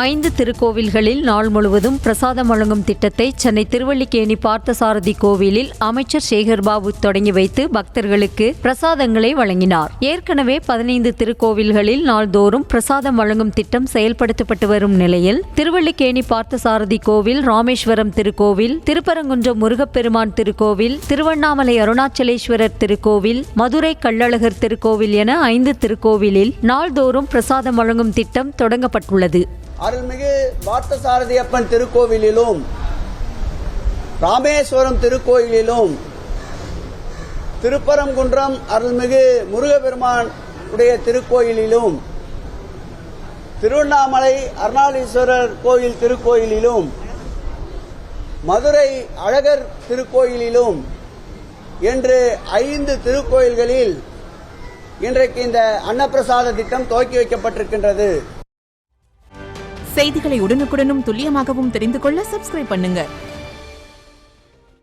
5 திருக்கோவில்களில் நாள் முழுவதும் பிரசாதம் வழங்கும் திட்டத்தை சென்னை திருவல்லிக்கேணி பார்த்தசாரதி கோவிலில் அமைச்சர் சேகர்பாபு தொடங்கி வைத்து பக்தர்களுக்கு பிரசாதங்களை வழங்கினார். ஏற்கனவே 15 திருக்கோவில்களில் நாள்தோறும் பிரசாதம் வழங்கும் திட்டம் செயல்படுத்தப்பட்டு வரும் நிலையில் திருவல்லிக்கேணி பார்த்தசாரதி கோவில், ராமேஸ்வரம் திருக்கோவில், திருப்பரங்குன்றம் முருகப்பெருமான் திருக்கோவில், திருவண்ணாமலை அருணாச்சலேஸ்வரர் திருக்கோவில், மதுரை கள்ளழகர் திருக்கோவில் என 5 திருக்கோவிலில் நாள்தோறும் பிரசாதம் வழங்கும் திட்டம் தொடங்கப்பட்டுள்ளது. அருள்மிகு பார்த்தசாரதியப்பன் திருக்கோவிலிலும், ராமேஸ்வரம் திருக்கோயிலிலும், திருப்பரங்குன்றம் அருள்மிகு முருகப்பெருமான் உடைய திருக்கோயிலிலும், திருவண்ணாமலை அருணாச்சலேஸ்வரர் கோயில் திருக்கோயிலிலும், மதுரை அழகர் திருக்கோயிலிலும் என்று 5 திருக்கோயில்களில் இன்றைக்கு இந்த அன்னப்பிரசாத திட்டம் துவக்கி வைக்கப்பட்டிருக்கின்றது. செய்திகளை உடனுக்குடனும் துல்லியமாகவும் தெரிந்து கொள்ள சப்ஸ்கிரைப் பண்ணுங்க.